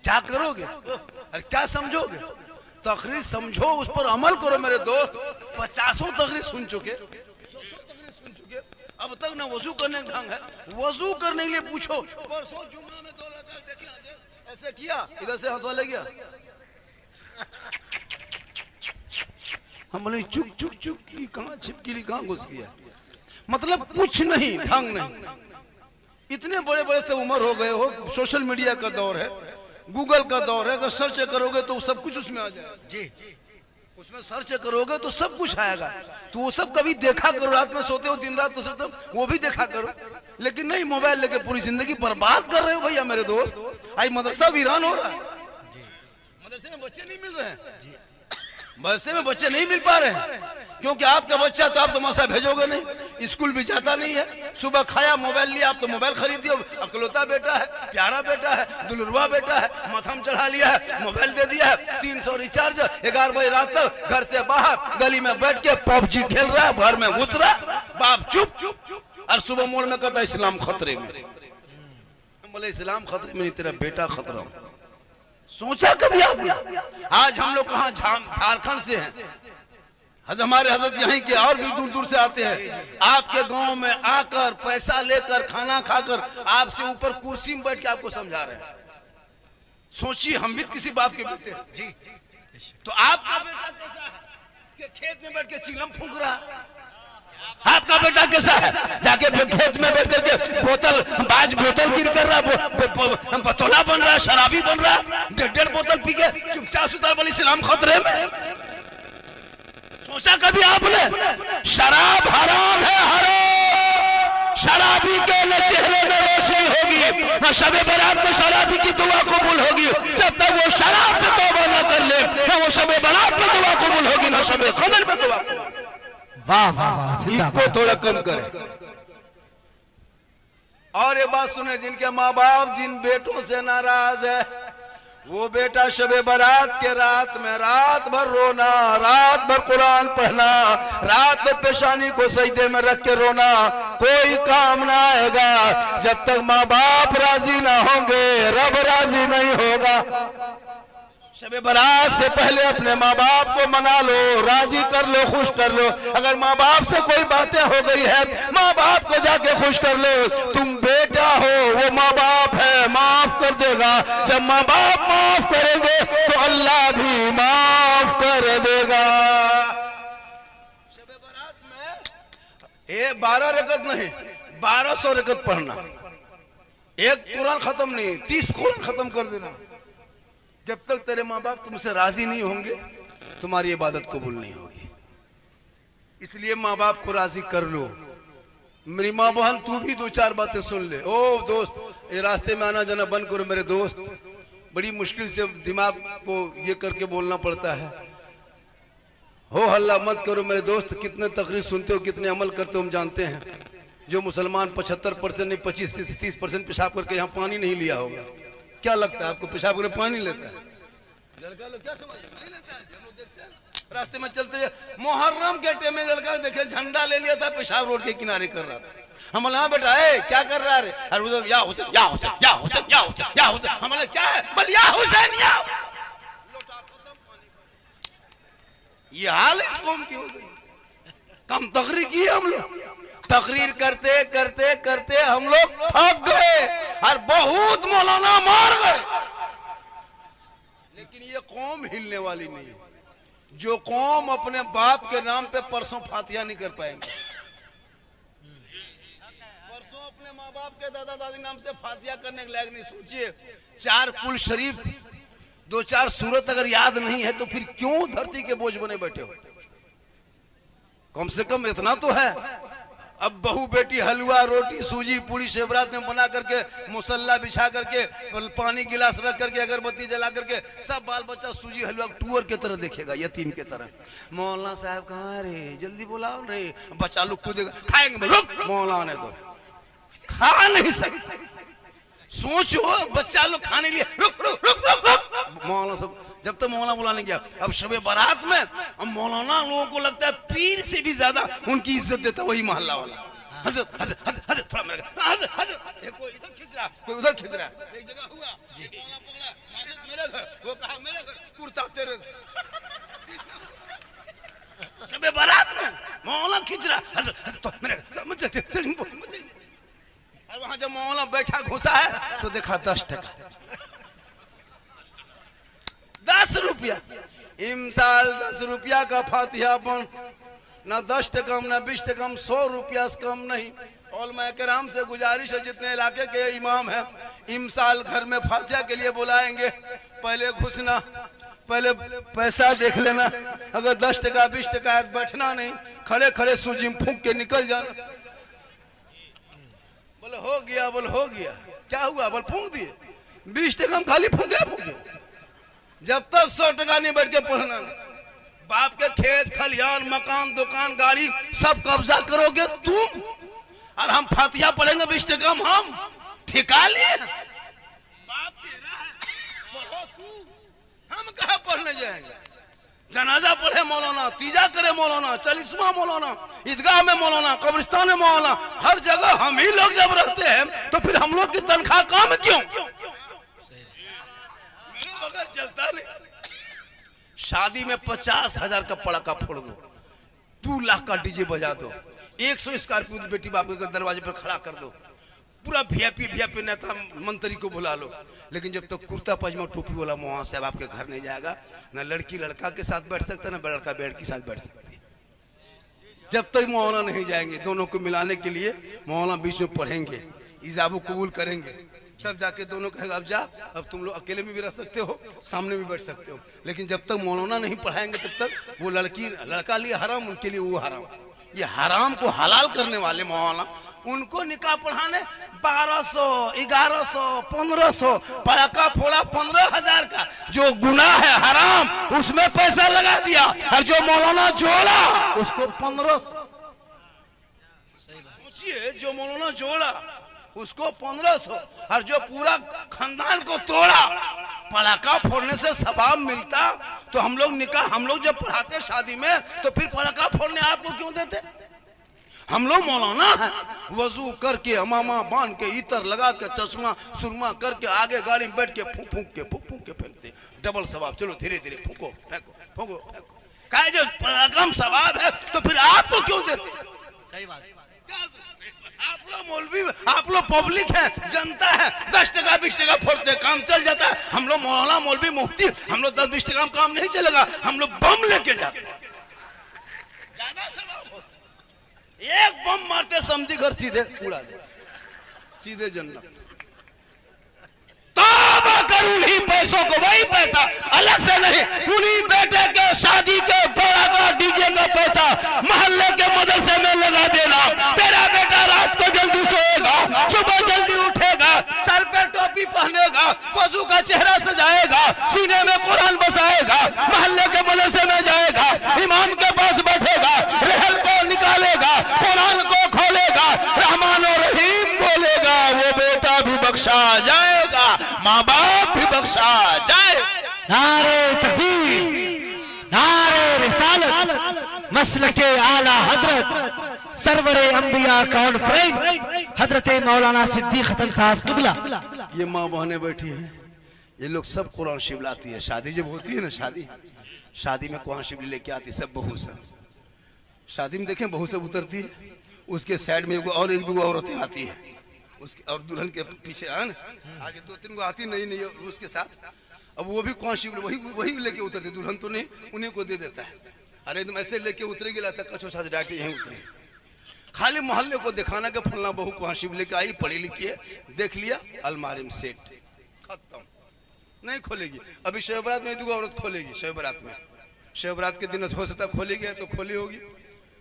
क्या करोगे? अरे क्या समझोगे? तकरीर समझो, उस पर अमल करो मेरे दोस्त। 50 तकरीर सुन चुके, 100 तकरीर सुन चुके, अब तक ना वजू करने का ढंग है। वजू करने के लिए पूछो, परसों जुम्मा में 2 रकात देखे ऐसे किया, इधर से हाथ ले गया, हम बोले चुक चुक चुक की कहाँ छिपकली कहाँ घुस गया। मतलब कुछ नहीं, ढंग नहीं। इतने बड़े बड़े से उम्र हो गए हो, सोशल मीडिया का दौर है, गूगल का दौर है, अगर सर्च करोगे तो सब कुछ उसमें आ जाएगा जी। उसमें सर्च करोगे तो सब कुछ आएगा। तो वो सब कभी देखा करो, रात में सोते हो दिन रात तो सोते हो, वो भी देखा करो। लेकिन नहीं, मोबाइल लेके पूरी जिंदगी बर्बाद कर रहे हो भैया मेरे दोस्त। आज मदरसा वीरान हो रहा है, मदरसे में बच्चे नहीं मिल रहे हैं, मदरसे में बच्चे नहीं मिल पा रहे हैं क्योंकि आपका बच्चा तो आप तो मसा भेजोगे नहीं, स्कूल भी जाता नहीं है। सुबह खाया, मोबाइल लिया, आप तो मोबाइल खरीद दियो। अकलौता बेटा है, प्यारा बेटा है, दुलरुआ बेटा है, मथम चढ़ा लिया है, मोबाइल दे दिया है, 300 रिचार्ज, 11 बजे रात तक घर से बाहर गली में बैठ के पबजी खेल रहा है, घर में घुस रहा, बाप चुप। और सुबह मोड़ में कहता इस्लाम खतरे में। हम बोले इस्लाम खतरे में नहीं, तेरा बेटा खतरा में। सोचा कभी आपने? आज हम लोग कहाँ, झारखंड से हैं, हमारे हजरत यहीं के और भी दूर दूर से आते हैं। आपके गांव में आकर पैसा लेकर खाना खाकर आपसे ऊपर कुर्सी में बैठ के आपको समझा रहे हैं। सोचिए, हम भी किसी बाप के बेटे हैं जी। तो आपका बेटा कैसा है कि खेत में बैठ के चिलम फूंक रहा है? आपका बेटा कैसा है जाके खेत में बैठ करके बोतल गिर कर रहा, पतोला बन रहा है, शराबी बन रहा है, 1.5 बोतल पी के चुपचाप सुतार वाली इस्लाम खतरे में। सोचा कभी आपने? शराब हराम है, हराम। शराबी के न चेहरे में रोशनी होगी, न शबे बारात में शराबी की दुआ कबूल होगी। जब तक वो शराब से तौबा न कर ले, न वो शबे बारात में दुआ कबूल होगी, न शबे कदर में दुआ कबूल। वाह वाह वाह, इसको थोड़ा कम करें। और ये बात सुने, जिनके माँ बाप जिन बेटों से नाराज है, वो बेटा शबे बारात के रात में रात भर रोना, रात भर कुरान पढ़ना, रात भर पेशानी को सजदे में रख के रोना, कोई काम ना आएगा। जब तक माँ बाप राजी ना होंगे, रब राजी नहीं होगा। शबे बारात से पहले अपने माँ बाप को मना लो, राजी कर लो, खुश कर लो। अगर माँ बाप से कोई बातें हो गई है, माँ बाप को जाके खुश कर लो। तुम बेटा हो, वो माँ बाप है, माफ कर देगा। जब माँ बाप माफ करेंगे तो अल्लाह भी माफ कर देगा। शबे बारात में 12 रकत नहीं, 1200 रकत पढ़ना, एक कुरान खत्म नहीं, 30 कुरान खत्म कर देना। जब तक तेरे माँ बाप तुमसे राजी नहीं होंगे, तुम्हारी इबादत कबूल नहीं होगी। इसलिए माँ बाप को राजी कर लो। मेरी माँ बहन, तू भी 2-4 बातें सुन ले। ओ दोस्त, ये रास्ते में आना जाना बंद करो मेरे दोस्त। बड़ी मुश्किल से दिमाग को ये करके बोलना पड़ता है। हो हल्ला मत करो मेरे दोस्त। कितने तकरीर सुनते हो, कितने अमल करते हो हम जानते हैं। जो मुसलमान 75% नहीं 25 से 30% पेशाब करके यहाँ पानी नहीं लिया होगा। क्या लगता है आपको पेशाब करके पानी लेता है? लड़का लोग क्या समझ नहीं लेता है। हम लोग देखते हैं रास्ते में चलते, मुहर्रम के टाइम में लड़का देखे झंडा ले लिया था, पेशाब रोड के किनारे कर रहा था। हम बोले हाँ बेटा, क्या कर रहा है? अरे उधर या हुसैन या हुसैन या हुसैन या हुसैन या हुसैन। हम बोले क्या है? बोल या हुसैन या। ये हाल इस कौम की हो गई। कम तकरीर की है हम लोग। तकरीर करते करते करते हम लोग थक गए और बहुत मौलाना मार गए। लेकिन ये कौम हिलने वाली नहीं। जो कौम अपने बाप के नाम पे परसों फातिहा नहीं कर पाएंगे, परसों अपने माँ बाप के दादा दादी नाम से फातिहा करने के लायक नहीं। सोचिए, 4 कुल शरीफ, 2-4 सूरत अगर याद नहीं है तो फिर क्यों धरती के बोझ बने बैठे हो? कम से कम इतना तो है। अब बहू बेटी हलवा रोटी सूजी पूरी सेवरात में बना करके, मुसल्ला बिछा करके, पानी गिलास रख करके, अगरबत्ती जला करके, सब बाल बच्चा सूजी हलवा टूअर के तरह देखेगा, यतीम के तरह। मौलाना साहब कहाँ रे, जल्दी बुलाओ रे। बच्चा लोग कूदेगा, खाएंगे, रुक मौलाना तो खा नहीं सकते। सोचो, बच्चा लोग खाने लिए रुक रुक रुक रुक रुक। मौलाना सब जब तक मौलाना बुलाने गया। अब शबे बारात में अब मौलाना लोगों को लगता है पीर से भी ज्यादा उनकी इज्जत देता वही मोहल्ला वाला। हजरत हजरत हजरत हजरत थोड़ा मेरे हजरत हजरत, कोई इधर खींच रहा, कोई उधर खींच रहा। एक जगह हुआ, देखा 10 टका, 10 रुपया इमसाल 10 रुपया का फातिहा बन, ना 10 टका ना 20 टका, 100 रुपया से कम नहीं। उलमा किराम से गुजारिश है, जितने इलाके के इमाम हैं, इमसाल घर में फातिहा के लिए बुलाएंगे, पहले घुसना, पहले पैसा देख लेना, अगर 10 टका 20 टका है बैठना नहीं, खड़े खड़े सूजी में फूंक के निकल जाना। बोले हो गया, बोले हो गया, क्या हुआ, बोले फूंक दिए, 20 टका में खाली फूंके। जब तक 100 टका नहीं बैठ के पढ़ना, बाप के खेत खलिहान मकान दुकान गाड़ी सब कब्जा करोगे तुम, और हम फातिहा पढ़ेंगे 20 टका में, हम ठिका लिए, बाप तेरा है, पढ़ो तू, हम कहाँ पढ़ने जाएंगे। जनाजा पढ़े मौलाना, तीजा करे मौलाना, चालीसवा मौलाना, ईदगाह में मौलाना, कब्रिस्तान में मौलाना, हर जगह हम ही लोग जब रहते हैं तो फिर हम लोग की तनख्वाह कम क्यों? मेरे बगैर चलता नहीं। शादी में 50,000 का पड़ाका फोड़ दो, 2 लाख का डीजे बजा दो, 100 स्कॉर्पियो बेटी बाप के दरवाजे पर खड़ा कर दो, पूरा वीआईपी नेता मंत्री को बुला लो, लेकिन जब तक कुर्ता पजामा टोपी वाला मौलाना साहब आपके घर नहीं जाएगा, ना लड़की लड़का के साथ बैठ सकता, ना लड़का बेड़ के साथ बैठ सकती है। जब तक मौलाना नहीं जाएंगे, दोनों को मिलाने के लिए मौलाना बीच में पढ़ेंगे, इजाबो कबूल करेंगे, तब जाके दोनों कहेगा अब जा, अब तुम लोग अकेले में भी रह सकते हो, सामने भी बैठ सकते हो। लेकिन जब तक मौलाना नहीं पढ़ाएंगे तब तक वो लड़का लिए हराम, उनके लिए वो हराम। ये हराम को हलाल करने वाले मौलाना, उनको निकाह पढ़ाने 1200 1100 1500 पड़ाका फोड़ा 15,000 का, जो गुनाह है हराम उसमें पैसा लगा दिया, और जो मौलाना जोड़ा उसको 1500। सोचिए, जो मौलाना जोड़ा उसको 1500, और जो पूरा खानदान को तोड़ा, पड़ाका फोड़ने से सवाब मिलता, तो हम लोग निकाह, हम लोग जब पढ़ाते शादी में तो फिर पड़ाका फोड़ने आपको क्यों देते? हम लोग मौलाना है, वजू करके अमामा बांध के इतर लगा के चश्मा सुरमा करके आगे गाड़ी में बैठ के फूंक के फेंकते, डबल सवाब। चलो धीरे धीरे फूंको फेंको फूंको फेंको, कहे जो कम सवाब है तो फिर आपको क्यों देते? सही बात। आप लोग मौलवी, आप लोग पब्लिक है, जनता है, 10 टका 20 टका फोड़ते काम चल जाता है। हम लोग मौलाना मौलवी मुफ्ती, हम लोग 10-20 टका में काम नहीं चलेगा, हम लोग बम लेके जाते, ज्यादा सवाब होता। एक बम मारते समझी घर सीधे उड़ा दे, सीधे जन्नत। तौबा कर उन्हीं पैसों को, वही पैसा अलग से नहीं, उन्हीं बेटे के शादी के बड़ा डीजे का पैसा मोहल्ले के मदरसे में लगा देना। तेरा बेटा रात को जल्दी सोएगा, सुबह जल्दी उठेगा, सर पे टोपी पहनेगा, वजू का चेहरा सजाएगा, सीने में कुरान बसाएगा, मोहल्ले के मदरसे में जाएगा, इमाम के पास बैठेगा, रहल को निकालेगा, कुरान को खोलेगा, रहमान और रहीम बोलेगा, वो बेटा भी बख्शा जाएगा, माँ बाप भी बख्शा जाए। नारे तकबीर, नारे रिसालत, मसलके आला हजरत सरवरे अंबिया कॉन्फ्रेंस हजरत मौलाना सिद्दीक हसन साहब किबला। ये माँ बहनें बैठी हैं, ये लोग सब कुरान शिव लाती है। शादी जब होती है ना, शादी में कुरान शिव लेके आती सब बहू सब। शादी में देखें बहू सब उतरती है, उसके साइड में और एक दो औरतें आती है, उसके और दुल्हन के पीछे आगे 2-3 गो आती नहीं उसके साथ। अब वो भी कौन शिव वही लेके उतरते, दुल्हन तो नहीं, उन्हीं को दे देता है। अरे एकदम ऐसे लेके उतरेगी, लगता कछो साथ डाटे यहीं उतरे, खाली मोहल्ले को दिखाना कि फलना बहू कहाँ शिव लेके आई, पढ़ी लिखी है, देख लिया, अलमारी में सेट, खत्म, नहीं खोलेगी। अभी शब बारात में 2 औरत खोलेगी, शब बारात के दिन हो सकता खोलेगी, तो खोली होगी।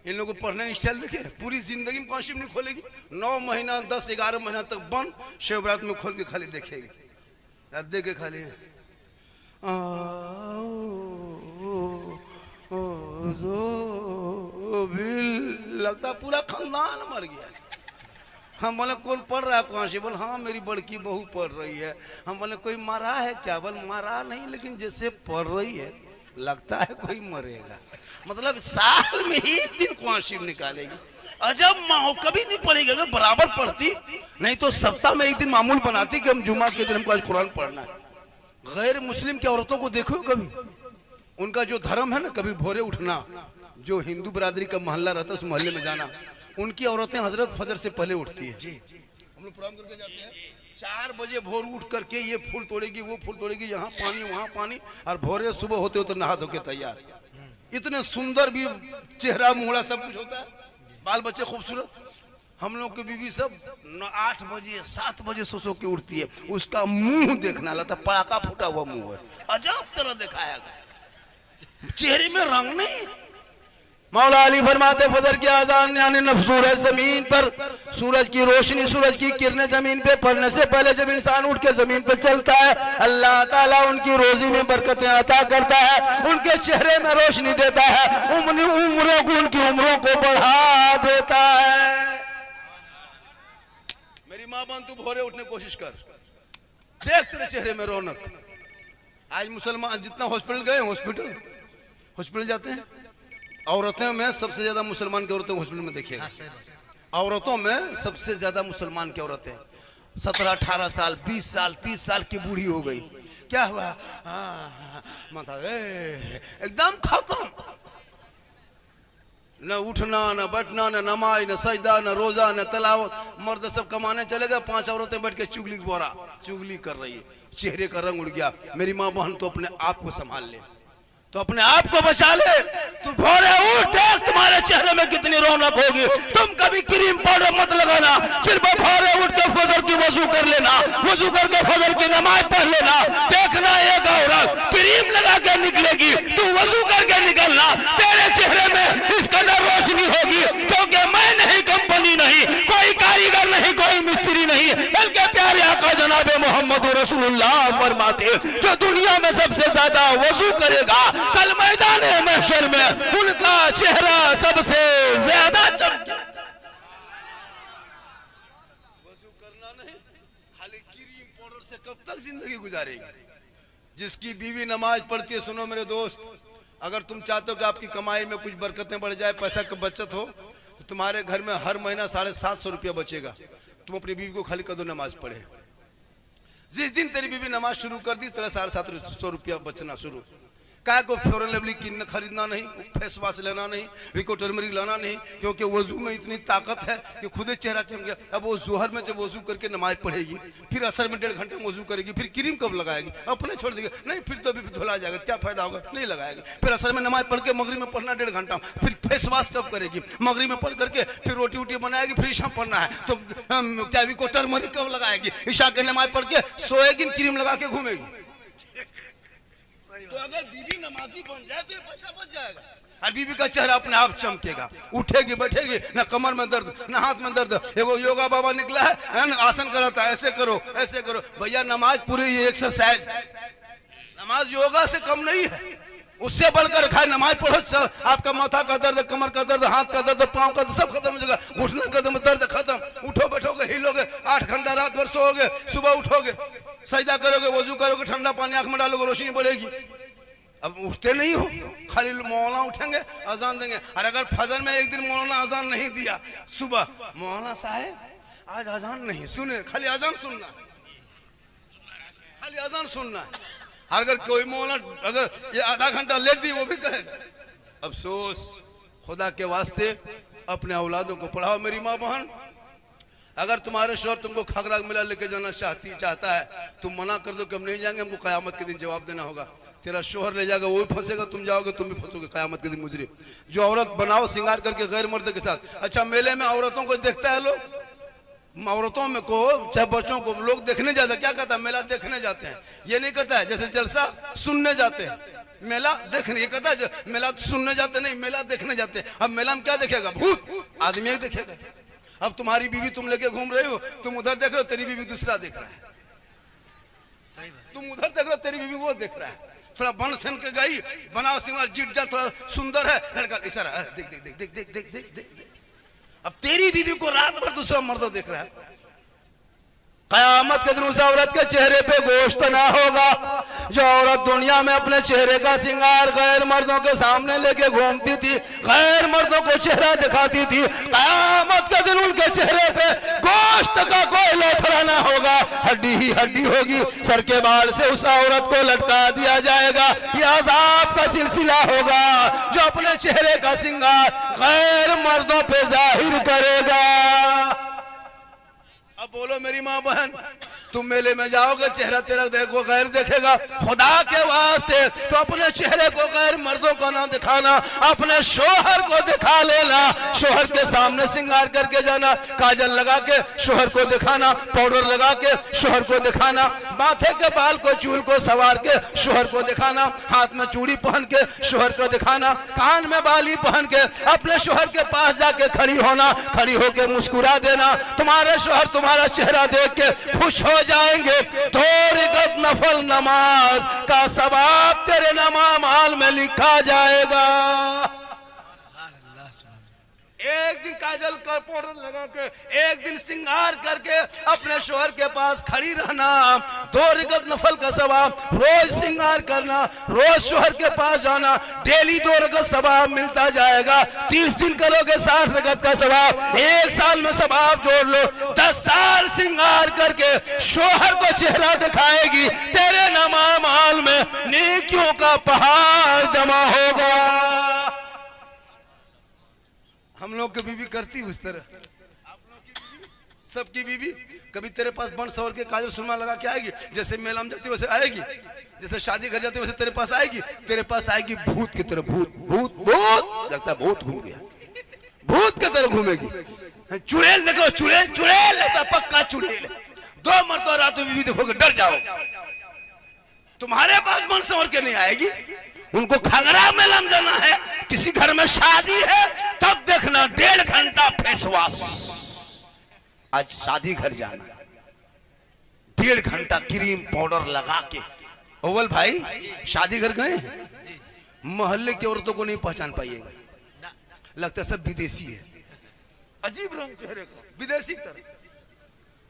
इन लोगों को पढ़ने स्टाइल देखे, पूरी जिंदगी में कौशिप नहीं खोलेगी, 9 महीना 10-11 महीना तक बंद, शिवरात में खोल के खाली देखेगी, देख के खाली लगता पूरा खानदान मर गया। हम बोले कौन पढ़ रहा है कौन से? बोले हाँ मेरी बड़की बहू पढ़ रही है। हम बोले कोई मरा है क्या? बोले मरा नहीं, लेकिन जैसे पढ़ रही है लगता है कोई मरेगा। मतलब साल में एक दिन कुआं शिव निकालेगी। अजब माँ, कभी नहीं पढ़ेगी। अगर बराबर पढ़ती, नहीं तो सप्ताह में एक दिन मामूल बनाती कि हम जुमा के दिन हमको आज कुरान पढ़ना है। गैर मुस्लिम की औरतों को देखो कभी, उनका जो धर्म है ना, कभी भोरे उठना, जो हिंदू बरादरी का मोहल्ला रहता है उस मोहल्ले में जाना, उनकी औरतें हजरत फजर से पहले उठती है। हम लोग प्रोग्राम करके जाते हैं, 4 बजे भोर उठ करके ये फूल तोड़ेगी, वो फूल तोड़ेगी, यहाँ पानी वहाँ पानी, और भोरे सुबह होते होते नहा धो के तैयार। इतने सुंदर भी चेहरा मुहरा सब कुछ होता है, बाल बच्चे खूबसूरत। हम लोग की बीवी सब 8 बजे 7 बजे सो के उठती है, उसका मुंह देखना लगता, पड़ाका फूटा हुआ मुंह है, अजब तरह दिखाया गया, चेहरे में रंग नहीं। मौला अली फरमाते फजर की आजान यानी सूरज जमीन पर, सूरज की रोशनी, सूरज की किरणें जमीन पे पड़ने से पहले जब इंसान उठ के जमीन पे चलता है, अल्लाह ताला उनकी रोजी में बरकतें अता करता है, उनके चेहरे में रोशनी देता है, उम्रों को, उनकी उम्रों को बढ़ा देता है। मेरी माँ बहन, तू भोरे उठने की कोशिश कर, देख तेरे चेहरे में रौनक। आज मुसलमान जितना हॉस्पिटल गए, हॉस्पिटल जाते हैं, औरतें में सबसे ज्यादा मुसलमान की औरतें हॉस्पिटल में देखिएगा, औरतों में सबसे ज्यादा मुसलमान की औरतें 17, 18 साल, 20 साल, 30 साल की बूढ़ी हो गई, क्या हुआ, माता रे एकदम खत्म, न उठना, न बैठना, न नमाज, न सजदा, न रोजा, न तलावत। मर्द सब कमाने चले गए, 5 औरतें बैठ के चुगली कर रही है, चेहरे का रंग उड़ गया। मेरी माँ बहन, तो अपने आप को संभाल ले, तो अपने आप को बचा ले। तू भोरे उठ, देख तुम्हारे चेहरे में कितनी रौनक होगी। तुम कभी क्रीम पाउडर मत लगाना, सिर्फ भोरे उठ के फजर की वजू कर लेना, वजू करके फजर की नमाज पढ़ लेना। देखना एक औरत क्रीम लगा के निकलेगी, तू वजू करके निकलना, तेरे चेहरे में इस कदर रोशनी होगी, क्योंकि मैं नहीं, कंपनी नहीं, कोई कारीगर नहीं, कोई मिस्त्री नहीं, बल्कि प्यारे आका जनाब मोहम्मद रसूलुल्लाह फरमाते, जो दुनिया में सबसे ज्यादा वजू करेगा, कल मैदान महशर में उनका चेहरा सबसे ज्यादा चमके। वजू करना नहीं, खाली क्रीम पाउडर से कब तक जिंदगी गुजारेगी। जिसकी बीवी नमाज पढ़ती है, सुनो मेरे दोस्त, अगर तुम चाहते हो कि आपकी कमाई में कुछ बरकतें बढ़ जाए, पैसा की बचत हो, तो तुम्हारे घर में हर महीना 750 रुपया बचेगा। तुम अपनी बीवी को खाली कदो नमाज पढ़े। जिस दिन तेरी बीवी नमाज शुरू कर दी, तेरा 750 रुपया बचना शुरू। क्या को फेयर लवली किन खरीदना नहीं, फेस वॉश लेना नहीं, विको टर्मरिक लाना नहीं, क्योंकि वजू में इतनी ताकत है कि खुद ही चेहरा चमक गया। अब वो जोहर में जब वजू करके नमाज पढ़ेगी, फिर असर में 1.5 घंटे वजू करेगी, फिर क्रीम कब लगाएगी, अपने छोड़ देगी, नहीं फिर तो अभी धुला जाएगा, क्या फायदा होगा, नहीं लगाएगी। फिर असर में नमाज पढ़ के मगरिब में पढ़ना 1.5 घंटा, फिर फेस वॉश कब करेगी, मगरिब में पढ़ करके फिर रोटी वोटी बनाएगी, फिर ईशा पढ़ना है तो क्या विको टर्मरिक कब लगाएगी, ईशा के नमाज पढ़ के सोएगी, क्रीम लगा के घूमेगी। तो अगर बीबी नमाजी बन जाए तो ये पैसा बच जाएगा, और बीबी का चेहरा अपने आप चमकेगा। उठेगी बैठेगी, ना कमर में दर्द, ना हाथ में दर्द। एगो योगा बाबा निकला है ना, आसन कराता है, ऐसे करो ऐसे करो। भैया नमाज पूरी एक्सरसाइज, नमाज योगा से कम नहीं है, उससे बढ़कर खाए। नमाज पढ़ो, आपका माथा का दर्द, कमर का दर्द, हाथ का दर्द, पांव का दर्द सब खत्म हो जाएगा, घुटने का दर्द खत्म। उठो बैठोगे, हिलोगे, 8 घंटा रात भर सोओगे, सुबह उठोगे, सजदा करोगे, वजू करोगे, ठंडा पानी आंख में डालोगे, रोशनी बढ़ेगी। अब उठते नहीं हो, खाली मौलाना उठेंगे, अजान देंगे। और अगर फजर में एक दिन मौलाना अजान नहीं दिया, सुबह मौलाना साहब आज अजान नहीं सुने, खाली अजान सुनना, खाली अजान सुनना है। अगर कोई मौलाना अगर ये आधा घंटा लेट दी, वो भी कहेगा। अफसोस, खुदा के वास्ते अपने औलादों को पढ़ाओ। मेरी माँ बहन, अगर तुम्हारे शौहर तुमको खगरा मेला लेके जाना चाहता है, तुम मना कर दो कि हम नहीं जाएंगे, हमको कयामत के दिन जवाब देना होगा। तेरा शौहर ले जाएगा, वो भी फंसेगा, तुम जाओगे, तुम भी फंसोगे कयामत के दिन मुजरिम। जो औरत बनाओ श्रृंगार करके गैर मर्द के साथ। अच्छा, मेले में औरतों को देखता है लोग, औरतों में को चाहे बच्चों को लोग देखने जाते हैं। क्या कहता है, मेला देखने जाते हैं। ये नहीं कहता है जैसे जलसा सुनने जाते हैं, मेला देखने। ये कहता है मेला सुनने जाते नहीं, मेला देखने जाते हैं। अब मेला में क्या देखेगा, भूत आदमी देखेगा। अब तुम्हारी बीवी तुम लेके घूम रहे हो, तुम उधर देख रहे हो, तेरी बीवी दूसरा देख रहा है। तुम उधर देख रहे हो, तेरी बीवी वो देख रहा है। थोड़ा बन सन के गई, बनाओ सिंगार, जिट जा, थोड़ा सुंदर है, लड़का इशारा, देख देख देख देख देख देख देख देख। अब तेरी बीवी को रात भर दूसरा मर्द देख रहा है। कयामत के दिन उस औरत के चेहरे पे गोश्त ना होगा। जो औरत दुनिया में अपने चेहरे का श्रृंगार गैर मर्दों के सामने लेके घूमती थी, गैर मर्दों को चेहरा दिखाती थी, कयामत के दिन उनके चेहरे पे गोश्त का कोई लोथड़ा ना होगा, हड्डी ही हड्डी होगी। सर के बाल से उस औरत को लटका दिया जाएगा। यह अजाब का सिलसिला होगा जो अपने चेहरे का श्रृंगार गैर मर्दों पे जाहिर करेगा। अब बोलो मेरी माँ बहन, तुम मेले में जाओगे चेहरा तेरा देखो गैर देखेगा, खुदा के वास्ते तो अपने चेहरे को गैर मर्दों को ना दिखाना, अपने शोहर को दिखा लेना। शोहर के सामने श्रृंगार करके जाना, काजल लगा के शोहर को दिखाना, पाउडर लगा के शोहर को दिखाना, माथे के बाल को चूल को सवार के शोहर को दिखाना, हाथ में चूड़ी पहन के शोहर को दिखाना, कान में बाली पहन के अपने शोहर के पास जाके खड़ी होना, खड़ी होके मुस्कुरा देना। तुम्हारे शोहर तुम्हारा चेहरा देख के खुश हो जाएंगे। तो रिकत नफल नमाज का सवाब तेरे नमामाल में लिखा जाएगा। एक दिन काजल का पाउडर लगा के, एक दिन श्रृंगार करके अपने शोहर के पास खड़ी रहना, 2 रिकत नफल का सवाब। रोज श्रृंगार करना, रोज शोहर के पास जाना, डेली 2 रिकत सवाब मिलता जाएगा। 30 दिन करोगे 60 रिकत का सवाब। 1 साल में सवाब जोड़ लो, 10 साल श्रृंगार करके शोहर को चेहरा दिखाएगी, तेरे नमामाल में नेकियों का पहाड़ जमा होगा। हम लोग की बीवी करती उस तरह, आप लोग की बीवी, सबकी बीवी कभी तेरे पास बन सवर के काजल सुरमा लगा के आएगी, जैसे मेला में जाती वैसे आएगी, जैसे शादी घर जाती वैसे तेरे पास आएगी। तेरे पास आएगी भूत की तरह, भूत भूत भूत लगता है भूत घूम गया, भूत की तरह घूमेगी। चुड़ैल देखो, चुड़ैल चुड़ैल लगता पक्का चुड़ैल। 2 मरतबा रात में बीवी देखोगे डर जाओ। तुम्हारे पास बन सवर के नहीं आएगी, उनको खगड़ा मेला में जाना है, किसी घर में शादी है, तब देखना 1.5 घंटा फेस वॉश। आज शादी घर जाना, 1.5 घंटा क्रीम पाउडर लगा के। ओवल भाई शादी घर गए, मोहल्ले की औरतों को नहीं पहचान पाइएगा, लगता है सब विदेशी है, अजीब रंग चेहरे को, विदेशी तरह।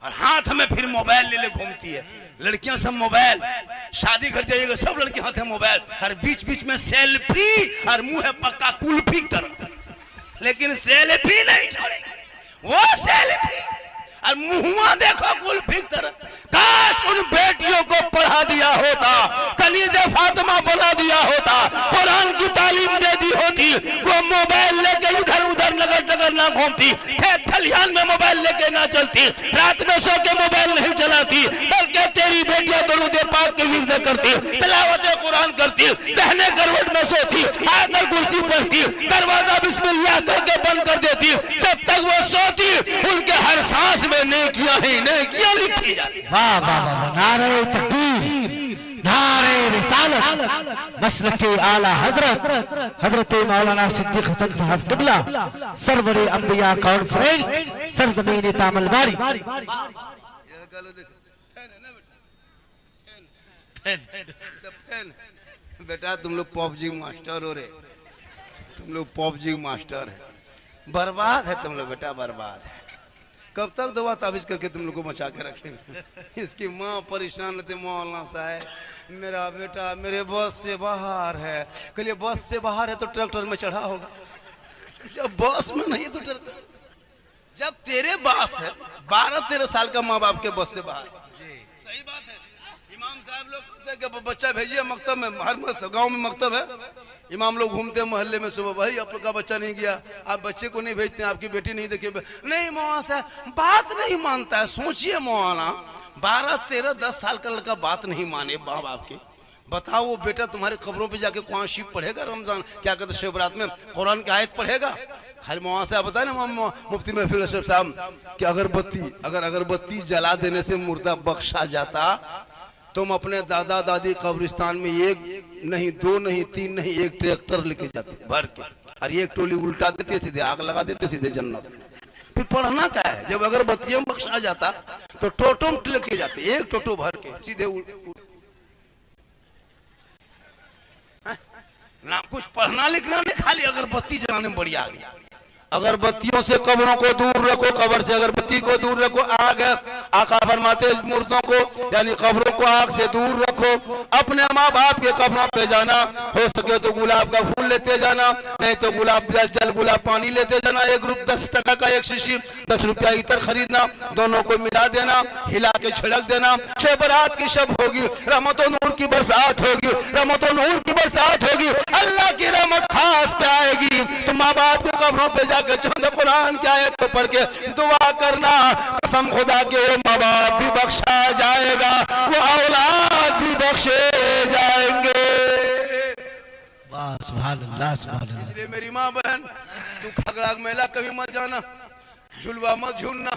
और हाथ में फिर मोबाइल ले ले घूमती है, लड़कियां सब मोबाइल। शादी घर जाइएगा सब लड़के हाथ है मोबाइल, और बीच बीच में सेल्फी, और मुंह है पक्का कुल्फी तरह, लेकिन सेल्फी नहीं छोड़ेगी वो सेल्फी, और मुंहुआ देखो कुल्फी तरह। काश उन बेटियों को पढ़ा दिया होता, कनीज़े फातिमा बना दिया होता, कुरान की तालीम दे दी होती, वो मोबाइल लेके इधर उधर नगर नगर ना घूमती, खेत खलिहान में मोबाइल लेके ना चलती, रात में सो के मोबाइल नहीं चलाती, बल्कि तेरी बेटियां दरूद पाक की विज़ करती, तिलावत कुरान करती, दहने करवट में सोती, आयतल कुर्सी पढ़ती, दरवाजा बिस्मिल्लाह करके बंद कर देती। जब तक वो सोती उनके हर सांस में नेकियां ही नेकियां लिखी जाती। वाह वाह वाह, नारे तकबीर, नारे रिसालत, मसलके आला हजरत हजरत मौलाना सिद्दीक हसन साहब किबला, सरवरे अंबिया कॉन्फ्रेंस, सरजमीन तामल बारी। बेटा तुम लोग पबजी मास्टर हो रे, तुम लोग पबजी मास्टर है, बर्बाद है तुम लोग बेटा, बर्बाद है। कब तक दवा ताबीज करके तुम लोग को बचा के रखेंगे। इसकी माँ परेशान रहती, मौलाना साहब मेरा बेटा मेरे बस से बाहर है। कहिए बस से बाहर है तो ट्रैक्टर में चढ़ा होगा, जब बस में नहीं तो ट्रैक्टर। जब तेरे बास है 12-13 साल का माँ बाप के बस से बाहर, सही बात है। इमाम साहब लोग कहते हैं कि बच्चा भेजिए मकतब में, हर गाँव में मकतब है, इमाम लोग घूमते हैं मोहल्ले में, सुबह भाई आप लोग का बच्चा नहीं गया, आप बच्चे को नहीं भेजते, आपकी बेटी नहीं देखी। नहीं मौलाना साहब बात नहीं मानता है। सोचिए मौलाना 12-13-10 साल का लड़का बात नहीं माने माँ बाप की, बताओ वो बेटा तुम्हारे खबरों पे जाके कुरान शरीफ पढ़ेगा, रमजान क्या कहते हैं शिवरात में कुरान की आयत पढ़ेगा। खाली मौलाना साहब बताए ना मुफ्ती महफिल अशरफ साहब कि अगर अगरबत्ती जला देने से मुर्दा बख्शा जाता, तुम अपने दादा दादी कब्रिस्तान में 1 नहीं 2 नहीं 3 नहीं 1 ट्रैक्टर लेके जाते भर के, और 1 टोली उल्टा देते, सीधे आग लगा देते, सीधे जन्नत। फिर पढ़ना क्या है, जब अगरबत्तियों में बख्शा जाता तो टोटो लेके जाते, 1 टोटो भर के सीधे ना कुछ पढ़ना लिखना नहीं, खाली अगरबत्ती जलाने में बड़ी आग। अगरबत्तियों से कब्रों को दूर रखो, कब्र से अगरबत्ती को दूर रखो। आग है, आका फरमाते मुर्दों को यानी कब्रों को आग से दूर रखो। अपने माँ बाप के कब्रों पे जाना, हो सके तो गुलाब का फूल लेते जाना, नहीं तो गुलाब जल गुलाब पानी लेते जाना। 1 रुपया 10 टका का 1 शीशी, 10 रुपया इतर खरीदना, दोनों को मिला देना, हिला के छिड़क देना। शब बारात की शब होगी, रहमतों नूर की बरसात होगी, रहमतों नूर की बरसात होगी, अल्लाह की रहमत खास पे आएगी। तो माँ बाप के कब्रों पे जाकर चंद कुरान की आयत को पढ़ के दुआ करना, कसम खुदा के वो माँ बाप भी बख्शा जाएगा, वो औलाद भी बख्शे जाएंगे। सुभान अल्लाह, सुभान अल्लाह। इसलिए मेरी माँ बहन, तू खगड़ाग मेला कभी मत जाना, झुलवा मत झूलना,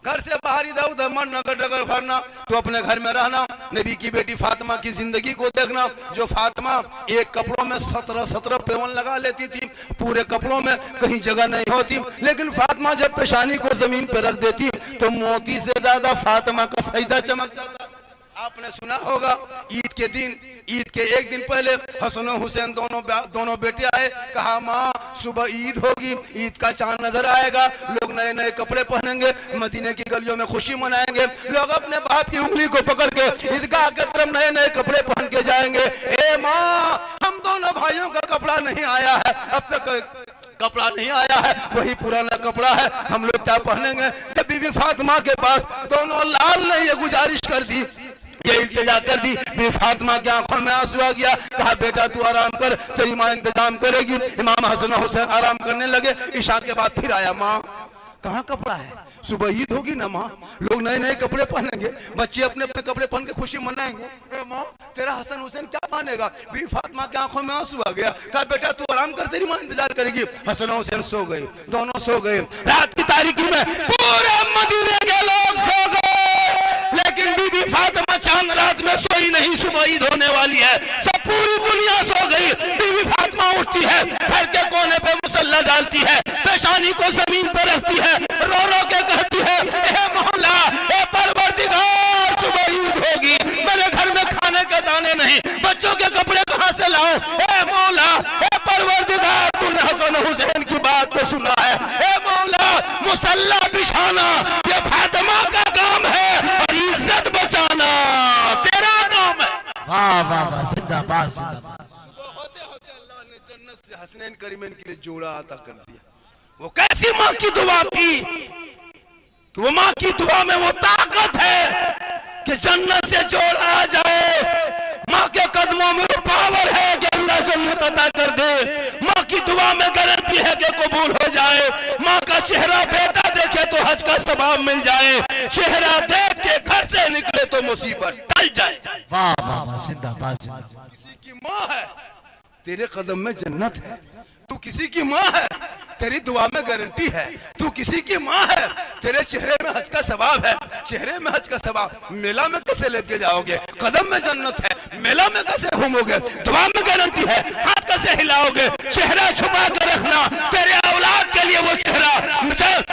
घर से बाहर इधर उधर मत नगर डगर भरना, तो अपने घर में रहना। नबी की बेटी फातिमा की जिंदगी को देखना, जो फातिमा एक कपड़ों में 17 पेवन लगा लेती थी, पूरे कपड़ों में कहीं जगह नहीं होती, लेकिन फातिमा जब पेशानी को जमीन पर रख देती तो मोती से ज्यादा फातिमा का सजदा चमकता था। आपने सुना होगा ईद के दिन, ईद के एक दिन पहले हसन और हुसैन दोनों बेटे आए, कहा माँ सुबह ईद होगी, ईद का चांद नजर आएगा, लोग नए नए कपड़े पहनेंगे, मदीने की गलियों में खुशी मनाएंगे, लोग अपने बाप की उंगली को पकड़ के ईदगाह के तरफ नए नए कपड़े पहन के जाएंगे। ए माँ, हम दोनों भाइयों का कपड़ा नहीं आया है, अब तक कपड़ा नहीं आया है, वही पुराना कपड़ा है, हम लोग क्या पहनेंगे। जब बीबी फातिमा के पास दोनों लाल ने ये गुजारिश कर दी, ये इल्तिजा कर दी, बीबी फातिमा की आंखों में आंसू आ गया, कहा बेटा तू आराम कर, तेरी माँ इंतजाम करेगी। इमाम हसन और हुसैन आराम करने लगे। इशा के बाद फिर आया, माँ कहाँ कपड़ा है, सुबह ईद होगी ना माँ, लोग नए नए कपड़े पहनेंगे, बच्चे अपने अपने कपड़े पहन के खुशी मनाएंगे, माँ तेरा हसन हुसैन क्या मानेगा। बीबी फातिमा की आंखों में आंसू आ गया, कहा बेटा तू आराम कर, तेरी माँ इंतजार करेगी। हसन और हुसैन सो गए, दोनों सो गए। रात की तारीकी में पूरे मदीने के लोग सो गए, लेकिन बीबी फातिमा चांद रात में सोई नहीं, सुबह ईद होने वाली है, सब पूरी दुनिया सो गई। बीबी फातिमा उठती है, घर के कोने पे मुसल्ला डालती है, पेशानी को जमीन पर रखती है, रो रो के कहती है, ए मौला, ए परवरदिगार, सुबह ईद होगी, मेरे घर में खाने के दाने नहीं, बच्चों के कपड़े कहाँ से लाऊं। ए मौला, ए परवरदिगार, तूने हसन हुसैन की बात को सुना है, ए मौला मुसल्ला बिछाना ये फातिमा का काम है और इज्जत बचाना तेरा काम है। वाह वाह वाह, जिंदाबाद जिंदाबाद। होते होते अल्लाह ने जन्नत से हसनैन करीमैन के लिए जोड़ा अता कर दिया। वो कैसी माँ की दुआ थी, कि वो माँ की दुआ में वो ताकत है कि जन्नत से जोड़ा आ जाए। माँ के कदमों में वो पावर है कि अल्लाह जन्नत अता कर दे। माँ की दुआ में गारंटी है कि कबूल हो जाए। माँ का चेहरा बेटा देखे तो हज का सवाब मिल जाए, चेहरा देख के घर से निकले तो मुसीबत टल जाए। वाह वाह वाह, जिंदाबाद जिंदाबाद। किसी की माँ है, तेरे कदम में जन्नत है। तू किसी की माँ है, तेरी दुआ में गारंटी है। तू किसी की माँ है, तेरे चेहरे में हज का सवाब है, चेहरे में हज का सवाब। मेला में कैसे लेके जाओगे, कदम में जन्नत है, मेला में कैसे घूमोगे, दुआ में गारंटी है, हाथ कैसे हिलाओगे, चेहरा छुपा कर रखना। तेरे औलाद के लिए वो चेहरा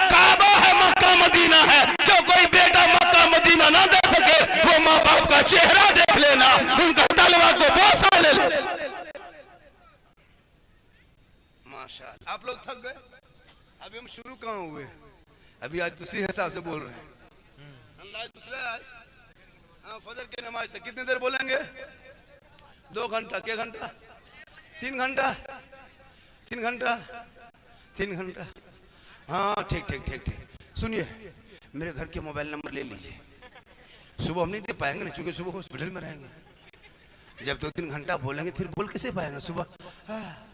काबा है, मक्का मदीना है। जो कोई बेटा मक्का मदीना ना दे सके, वो माँ बाप का चेहरा देख लेना, उनका तलवा को बोसा ले ले। माशाअल्लाह, आप लोग थक गए, अभी हम शुरू कहाँ हुए, अभी आज दूसरी हिसाब से बोल रहे हैं। अंदाज दूसरा है आज। हाँ, फजर की नमाज तक कितनी देर बोलेंगे, 2 घंटा, क्या घंटा, 3 घंटा, 3 घंटा, 3 घंटा। हाँ ठीक ठीक ठीक ठीक। सुनिए, मेरे घर के मोबाइल नंबर ले लीजिए, सुबह हम नहीं दे पाएंगे ना, चूंकि सुबह हॉस्पिटल में रहेंगे। जब 2-3 घंटा बोलेंगे फिर बोल कैसे पाएंगे सुबह। हाँ।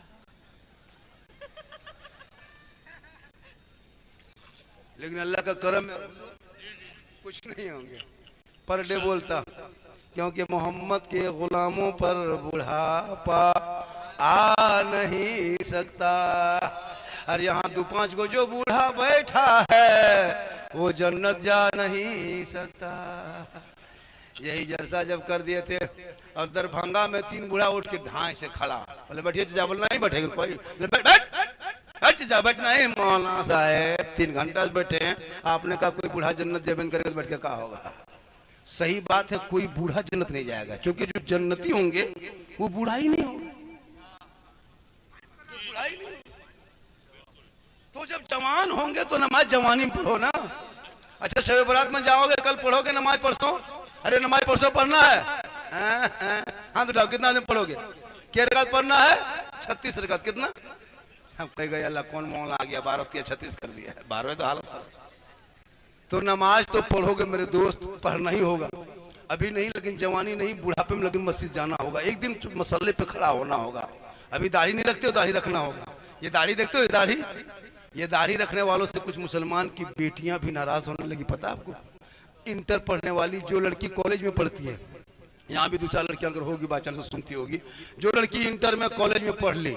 लेकिन अल्लाह का करम है, कुछ नहीं होंगे, पर डे बोलता, क्योंकि मोहम्मद के गुलामों पर बुढ़ापा आ नहीं सकता। और यहाँ 2-5 को जो बूढ़ा बैठा है वो जन्नत जा नहीं सकता। यही जलसा जब कर दिए थे और दरभंगा में 3 बूढ़ा उठ के ढाई से खड़ा, बोले बैठिए चाचा, बोलना नहीं बैठेगा कोई, चाचा बैठना है। मौलाना साहब 3 घंटा बैठे हैं, आपने कहा कोई बूढ़ा जन्नत जमीन करके बैठ के कहा होगा। सही बात है, कोई बूढ़ा जन्नत नहीं जाएगा, क्योंकि जो जन्नती होंगे वो बूढ़ा ही नहीं होगा, बूढ़ा ही नहीं। तो जब जवान होंगे तो नमाज जवानी में पढ़ो ना। अच्छा, शब बरात में जाओगे, कल पढ़ोगे नमाज परसों, अरे नमाज परसों पढ़ना है। हाथ उठाओ, कितना दिन पढ़ोगे, क्या रकात पढ़ना है, 36 रकात। कितना, हम कह गए अल्लाह कौन मौला आ गया, 12 या 36 कर दिया है, 12 तो हालत। तो नमाज तो पढ़ोगे मेरे दोस्त, पढ़ना ही होगा, अभी नहीं लेकिन जवानी नहीं, बुढ़ापे में लेकिन मस्जिद जाना होगा, एक दिन मसल्ले पे खड़ा होना होगा। अभी दाढ़ी नहीं रखते हो, दाढ़ी रखना होगा, ये दाढ़ी देखते हो, ये दाढ़ी रखने वालों से कुछ मुसलमान की बेटियां भी नाराज होने लगी। पता आपको, इंटर पढ़ने वाली जो लड़की कॉलेज में पढ़ती है, यहाँ भी 2-4 लड़कियां अगर होगी बाई चांस सुनती होगी, जो लड़की इंटर में कॉलेज में पढ़ ली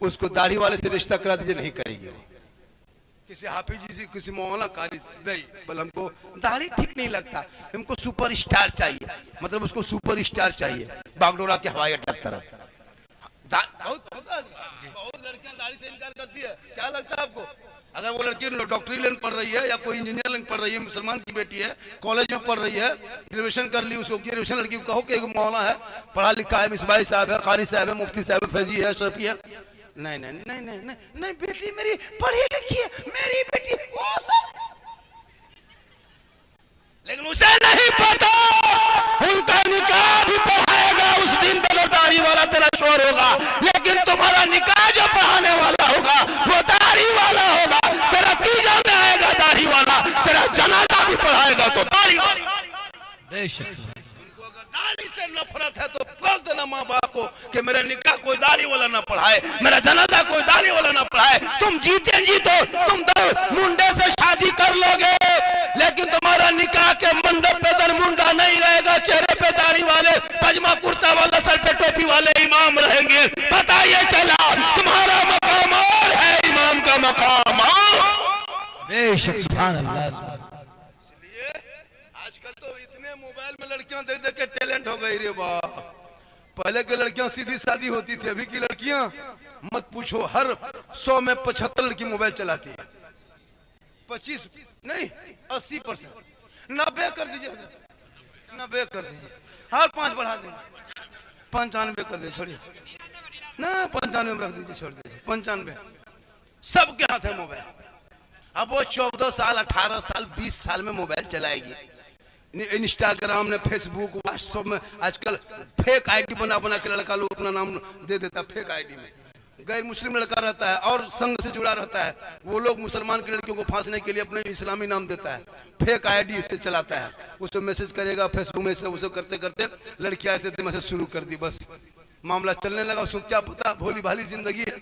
उसको दाढ़ी वाले से रिश्ता करा दीजिए, नहीं करेगी। किसी हाफिज जी से, किसी मौलाना कारी से, नहीं, बोल हमको दाढ़ी ठीक नहीं लगता, हमको सुपर स्टार चाहिए, मतलब उसको सुपर स्टार चाहिए, बागडोरा के हवाई अड्डा तरह। बहुत लड़कियां दाढ़ी से इनकार करती है। क्या लगता है आपको, अगर वो लड़की डॉक्टरी लाइन पढ़ रही है या कोई इंजीनियर लाइन पढ़ रही है, मुसलमान की बेटी है, कॉलेज में पढ़ रही है, ग्रेजुएशन कर ली, उसको ग्रेजुएशन लड़की को कहो कि एक मौलाना है, पढ़ा लिखा है, मिसबाई साहब है, कारी साहब है, मुफ्ती साहब है, फैजी है, शफी है, नहीं नहीं नहीं नहीं नहीं नहीं, बेटी मेरी पढ़ी लिखी है, मेरी बेटी वो सब, लेकिन उसे नहीं पता उनका निकाह भी पढ़ाएगा उस दिन बगैर दाढ़ी वाला तेरा शोर होगा, लेकिन तुम्हारा निकाह जो पढ़ाने वाला होगा वो दाढ़ी वाला होगा। तेरा तीजा में आएगा दाढ़ी वाला, तेरा जनाजा भी पढ़ाएगा तो दाढ़ी वाला। बेशक उनको अगर दाढ़ी से नफरत है तो बोल देना माँ बाप को कि मेरा निकाह कोई दाढ़ी वाला ना पढ़ाए, मेरा जनाजा कोई दाढ़ी वाला ना पढ़ाए। तुम जीते जीतो तुम तो मुंडे से शादी कर लोगे, लेकिन तुम्हारा निकाह के मंडप पे दरमुंडा नहीं रहेगा, चेहरे पे दाढ़ी वाले, पजामा कुर्ता वाला, सर पे टोपी वाले इमाम रहेंगे। पता ये चला तुम्हारा मकाम और है, इमाम का मकाम और। बेशक सुभान अल्लाह। इसलिए आजकल तो इतने मोबाइल में लड़कियां देख देख के टैलेंट हो गई रे बाप। पहले की लड़कियां सीधी सादी होती थी, अभी की लड़कियां मत पूछो, हर 100 में 75 लड़की मोबाइल चलाती है। 25 नहीं 80%, 90 कर दीजिए, 90 कर दीजिए, हर 5 बढ़ा देंगे, 95 कर दीजिए, छोड़िए ना, 95 में रख दीजिए, छोड़ दीजिए 95। सबके हाथ है मोबाइल। अब वो 14 साल 18 साल 20 साल में मोबाइल चलाएगी। इंस्टाग्राम ने, फेसबुक, व्हाट्सएप में आजकल फेक आईडी बना बना के लड़का लोग अपना नाम दे देता है। फेक आईडी में गैर मुस्लिम लड़का रहता है और संघ से जुड़ा रहता है, वो लोग मुसलमान की लड़कियों को फांसने के लिए अपने इस्लामी नाम देता है, फेक आईडी से चलाता है, उसको मैसेज करेगा फेसबुक में से, उसे करते करते लड़कियां ऐसे मैसेज शुरू कर दी, बस मामला चलने लगा। उसको क्या पता भोली भाली जिंदगी है।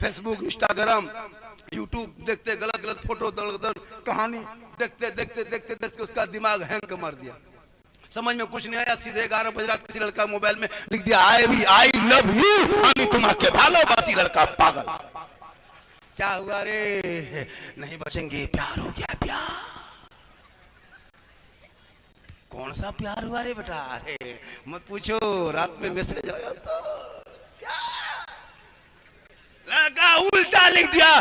फेसबुक, इंस्टाग्राम, यूट्यूब देखते, गलत गलत फोटो, कहानी देखते देखते देखते देखते उसका दिमाग हैंग मार दिया, समझ में कुछ नहीं आया। सीधे 11 बजे रात किसी लड़का मोबाइल में लिख दिया आई लव यू, আমি তোমাকে ভালোবাসি, लड़का पागल। क्या हुआ रे, नहीं बचेंगे, प्यार हो गया, प्यार। कौन सा प्यार हुआ रे बेटा, अरे मत पूछो, रात में मैसेज आया तो लड़का उल्टा लिख दिया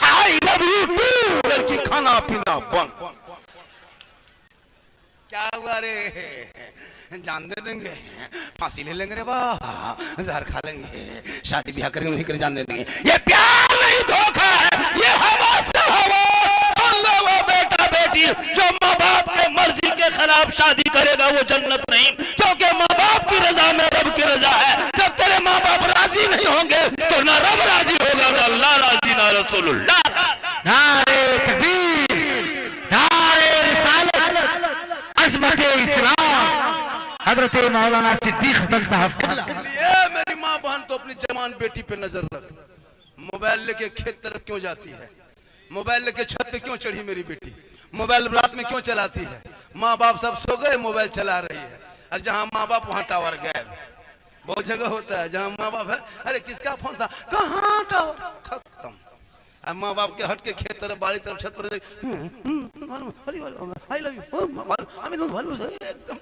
आई लव यू टू, लड़की खाना पीना बंद। क्या हुआ रे, जान दे देंगे, फांसी ले लेंगे रे वाह, जहर खा लेंगे, शादी ब्याह करेंगे, नहीं करे जान दे देंगे। ये प्यार नहीं, धोखा है, ये हवा से हवा। सुन लो वो बेटा बेटी जो माँ बाप के मर्जी के खिलाफ शादी करेगा वो जन्नत नहीं, क्योंकि माँ बाप की रजा में रब की रजा है। जब तेरे माँ बाप राजी नहीं होंगे तो ना रब राजी होगा, ना अल्लाह राजी, ना रसूलुल्लाह। नारे तकबीर, नारे रिसालत, अज़मत इस्लाम, हज़रत मौलाना सिद्दीक़ हसन साहब। इसलिए मेरी माँ बहन तो अपनी जवान बेटी पे नजर रख। मोबाइल लेके खेत तरफ क्यों जाती है, मोबाइल लेके छत पे क्यों चढ़ी मेरी बेटी, मोबाइल रात में क्यों चलाती है। माँ बाप सब सो गए, मोबाइल चला रही है, और जहाँ माँ बाप वहाँ टावर गायब। बहुत जगह होता है जहाँ माँ बाप है, अरे किसका फोन था, कहाँ टावर, खत्म। अब माँ बाप के हट के खेत तरफ, बाड़ी तरफ, छत पर एकदम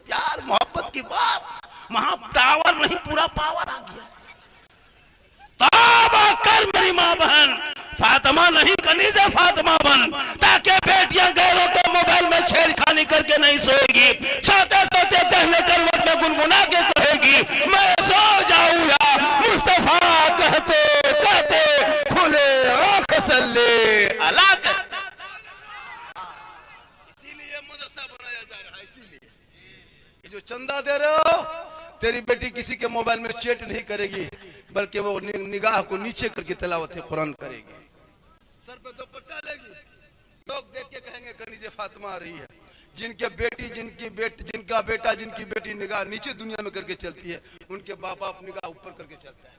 प्यार मोहब्बत की बात, वहां टावर नहीं पूरा पावर आ गया। तौबा कर मेरी माँ बहन, फातिमा नहीं कनीज़े फातिमा बन, ताकि बेटियां गैरों के मोबाइल में छेड़खानी करके नहीं सोएगी, सोते सोते पहले करवट में गुनगुना के कहेगी मैं सो जाऊं या मुस्तफा कहते कहते खुले आंख सल्ले अला। इसीलिए मदरसा बनाया जा रहा है, इसीलिए ये जो चंदा दे रहे हो, तेरी बेटी किसी के मोबाइल में चैट नहीं करेगी, बल्कि वो निगाह को नीचे करके तिलावत कुरान करेगी, सर पे दुपट्टा लेगी, लोग देख के कहेंगे कनीज़े फातिमा आ रही है। जिनके बेटी जिनका बेटा जिनकी बेटी निगाह नीचे दुनिया में करके चलती है, उनके बाप बाप निगाह ऊपर करके चलता है।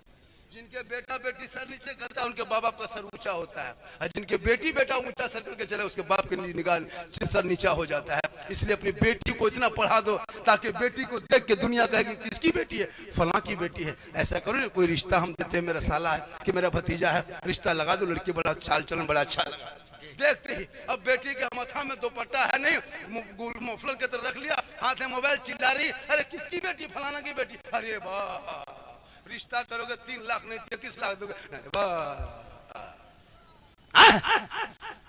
जिनके बेटा बेटी सर नीचे करता है उनके बाप का सर ऊंचा होता है, और जिनके बेटी बेटा ऊंचा सर करके चले उसके बाप के निगाह सर नीचा हो जाता है। इसलिए अपनी बेटी को इतना पढ़ा दो ताकि बेटी को देख के दुनिया कहेगी किसकी बेटी है, फलां की बेटी है। ऐसा करो ना, कोई रिश्ता हम देते हैं, मेरा साला है कि मेरा भतीजा है, रिश्ता लगा दो, लड़की बड़ा चाल चलन बड़ा अच्छा लगा। देखते ही अब बेटी के माथा में दुपट्टा है नहीं, मफलर के तरह रख लिया, हाथ में मोबाइल, चिल्ला रही, अरे किसकी बेटी, फलाना की बेटी। अरे वाह, रिश्ता करोगे 3 लाख नहीं 33 लाख दोगे।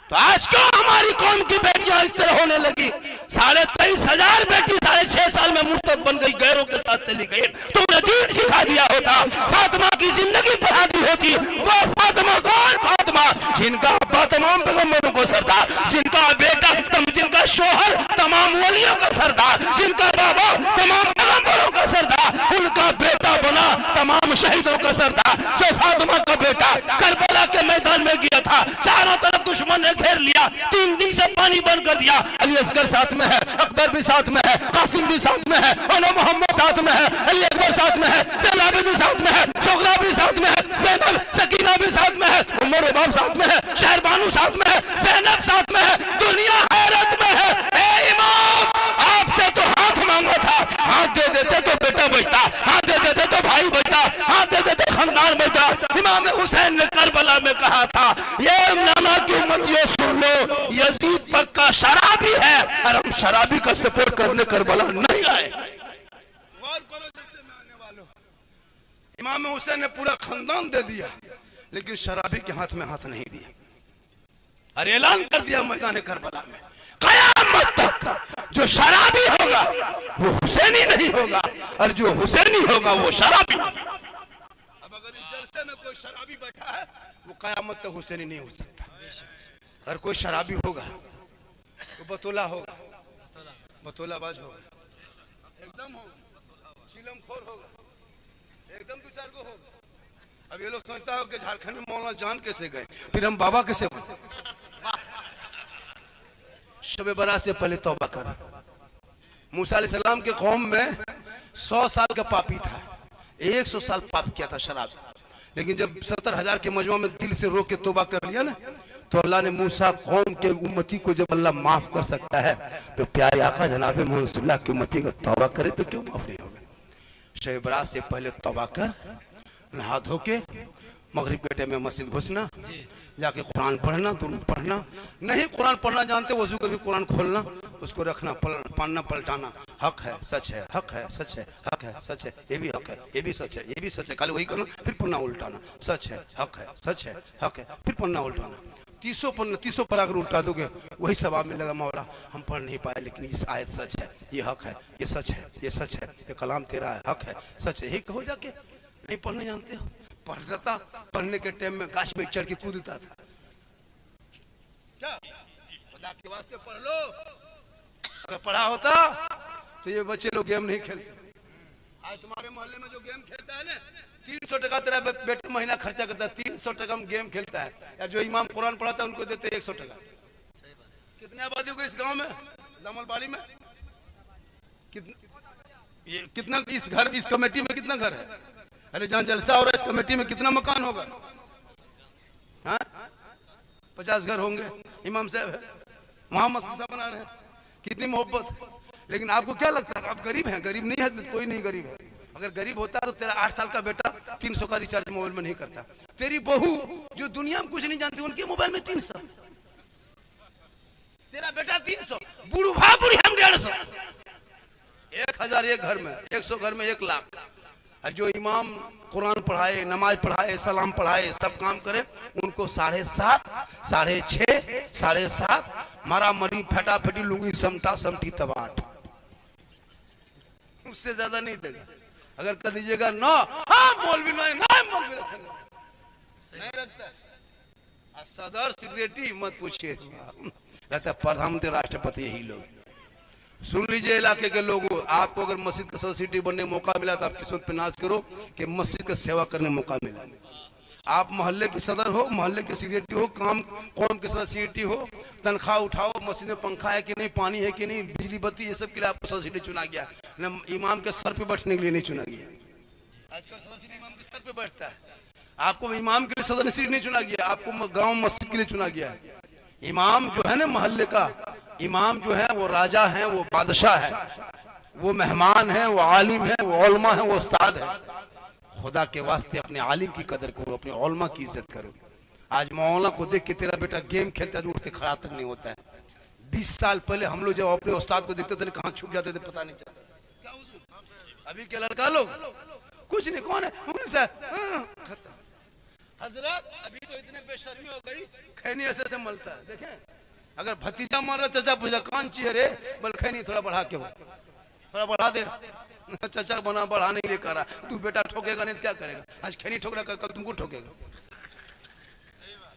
तो आज क्यों हमारी कौम की बेटियां इस तरह होने लगी? 23,500 बेटी 6.5 साल में मुर्तद बन गई, गैरों के साथ चली गई। तुमने दीन सिखा दिया होता, फातिमा की जिंदगी बढ़ा दी होती। वो फातिमा कौन? फातिमा जिनका अब्बा तमाम पैगंबरों को सरदार, जिनका बेटा जिनका शोहर तमाम वलियों का सरदार, जिनका बाबा तमाम पैगंबरों का सरदार, उनका बेटा बना तमाम शहीदों का सरदार। जो फातिमा का बेटा करबला के मैदान में गया था, चारों तरफ दुश्मन ने घेर लिया, 3 दिन से पानी बंद कर दिया। अली असगर साथ में है, अकबर भी साथ में है, कासिम भी साथ में है, और मोहम्मद साथ में है, अली अकबर साथ में है, ज़ैनब भी साथ में है, सुगरा भी साथ में है, ज़ैनब सकीना भी साथ में है, उमर बाब साथ में है, शहरबानू साथ में है, ज़ैनब साथ में है, दुनिया हैरत में है। ए इमाम, आपसे तो हाथ मांगा था, हाथ दे देते तो बेटा बचता, हाथ दे देते तो भाई बचता, हाथ दे देते खानदान बचता। इमाम हुसैन ने करबला में कहा था, ये नाना की उम्मत ये सुन लो, यजीद पक्का शराबी है और हम शराबी का सपोर्ट करने करबला नहीं आए। गौर करो जैसे मैं आने वालों, इमाम हुसैन ने पूरा खानदान दे दिया, लेकिन शराबी के हाथ में हाथ नहीं दिया, और ऐलान कर दिया मैदान करबला में, कयामत तक जो शराबी होगा वो हुसैनी नहीं होगा, और जो हुसैनी होगा वो शराबी। अब अगर इस जलसे में कोई शराबी बैठा है, वो कयामत तक हुसैनी नहीं हो सकता। अगर कोई शराबी होगा तो बतौला होगा, बतौलाबाज होगा, एकदम होगा, चिलमखोर होगा, एकदम 2-4 को होगा। अब ये लोग सोचता हो कि झारखंड में मौलाना जान कैसे गए, फिर हम बाबा कैसे बने। शब बरात से पहले तौबा कर। मूसा अलैहिस्सलाम के कौम में 100 साल का पापी था, 100 साल पाप किया था शराब, लेकिन जब 70,000 के मजमा में दिल से रो के तौबा कर लिया ना, तो अल्लाह ने मूसा कौम के उम्मती को जब अल्लाह माफ कर सकता है, तो प्यारे आका जनाब मोहम्मद सल्लल्लाहु की उम्मती को तौबा करे तो क्यों माफ नहीं होगा। शब बरात से पहले तौबा कर, नहा धो के मगरिब के टाइम में मस्जिद घुसना, जाके कुरान पढ़ना, दुरूद पढ़ना, नहीं कुरान पढ़ना जानते वजू करके कुरान खोलना, उसको रखना, पढ़ना पलटाना, हक है सच है, हक है सच है, हक है सच है, ये भी हक है, ये भी सच है, ये भी सच है, खाली वही करना, फिर पढ़ना उल्टाना, सच है, हक है, सच है, हक है, फिर पढ़ना उल्टाना। 300 पर अगर उल्टा दोगे वही सवाब मिलेगा। मौला हम पढ़ नहीं पाए, लेकिन इस आयत सच है, ये हक है, ये सच है, ये सच है, ये कलाम तेरा है, हक है, सच है, यही कहो जाके। नहीं पढ़ने जानते हो, पढ़ता था, पढ़ने के टाइम में गाछ में चढ़ के कूदता था। क्या खुदा के वास्ते पढ़ लो, अगर पढ़ा होता तो ये बच्चे लोग गेम नहीं खेलते। आज तुम्हारे मोहल्ले में जो गेम खेलता है ना, 300 टका तेरा बेटा महीना खर्चा करता है, 300 टका में गेम खेलता है, या जो इमाम कुरान पढ़ाता है उनको देते 100 टका। कितने आबादी होगी इस गांव में, दामलबाड़ी में? कितना इस घर, इस कमेटी में कितना घर है? अरे जहाँ जलसा हो रहा है इस कमेटी में कितना मकान होगा? हाँ 50 घर होंगे। इमाम साहब है, वहां मस्जिद बना रहे हैं, कितनी मोहब्बत। लेकिन आपको क्या लगता है आप गरीब हैं? गरीब नहीं है, कोई नहीं गरीब है। अगर गरीब होता तो तेरा 8 साल का बेटा 300 का रिचार्ज मोबाइल में नहीं करता। तेरी बहू जो दुनिया में कुछ नहीं जानती उनके मोबाइल में 300, तेरा बेटा 300, बूढ़ा बूढ़ी हम 150, 1000 एक घर में, 100 घर में 1 लाख। और जो इमाम कुरान पढ़ाए, नमाज पढ़ाए, सलाम पढ़ाए, सब काम करे, उनको 7.5, 6.5, 7.5 मारा मरी, फटाफटी लुंगी, समटा समटी तबाट, उससे ज्यादा नहीं देगा। अगर कर दीजिएगा ना, हाँ मौलवी नहीं, मौलवी नहीं रखता है। सदर सेक्रेटरी मत पूछिए, रहता प्रधानमंत्री राष्ट्रपति यही लोग। सुन लीजिए इलाके के लोगों, आपको अगर मस्जिद का सदस्य बनने मौका मिला तो आप किस्मत पे नाज करो कि मस्जिद का सेवा करने मौका मिला। आप मोहल्ले के सदर हो, मोहल्ले के सेक्रेटरी हो, कौम के सदस्य सेक्रेटरी हो, तनख्वाह उठाओ, मस्जिद में पंखा है कि नहीं, पानी है कि नहीं, बिजली बत्ती, ये सब के लिए आपको सदस्य चुना गया, न इमाम के सर पे बैठने के लिए नहीं चुना गया। आजकल सदस्य इमाम के सर पे बैठता है, आपको इमाम के लिए सदर नसीर नहीं चुना गया, आपको गांव मस्जिद के लिए चुना गया है। इमाम जो है ना मोहल्ले का इमाम जो है वो राजा है, वो बादशाह है, वो मेहमान है, वो आलिम है, वो उलमा है, वो उस्ताद है। खुदा के वास्ते अपने आलिम की कदर करो, अपने उलमा की इज्जत करो। आज मौलाना को देख के तेरा बेटा गेम खेलता है तो उठ के खड़ा तक नहीं होता है। 20 साल पहले हम लोग जब अपने उस्ताद को देखते थे कहाँ छुप जाते थे पता नहीं चलता। अभी के लड़का लोग कुछ नहीं, कौन है हजरत, अभी तो इतने बेशर्मी हो गई, खैनी ऐसे ऐसे मलता है। देखें अगर भतीजा मार रहा, चचा पूछ रहा कौन चीज है रे, बोल खैनी थोड़ा बढ़ा के थोड़ा बढ़ा दे। चचा बना बढ़ाने के लिए कर रहा, तू बेटा ठोकेगा नहीं क्या करेगा? आज खैनी ठोक रहा, कल तुमको ठोकेगा।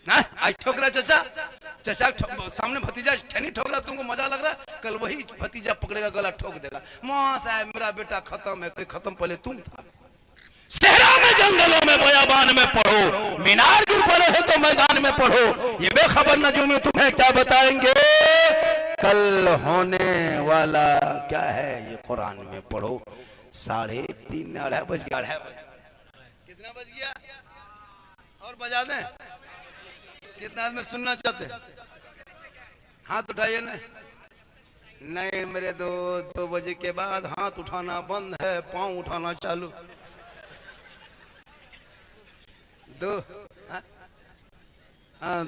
आज ठोक रहा चचा, चचा सामने भतीजा खैनी ठोक रहा, तुमको मजा लग रहा, कल वही भतीजा पकड़ेगा गला ठोक देगा। मां साहब मेरा बेटा खत्म है, खत्म पहले तुम था। सहरा में, जंगलों में, बयाबान में पढ़ो, मीनार गिर पड़े हो तो मैदान में पढ़ो, ये बेखबर नजूमी तुम्हें क्या बताएंगे, कल होने वाला क्या है ये कुरान में पढ़ो। 3:30 अढ़ाई बज गया, कितना बज गया और बजा दें? कितना आदमी सुनना चाहते हैं? हाथ उठाइए ना। नहीं मेरे 2 बजे के बाद हाथ उठाना बंद है, पांव उठाना चालू।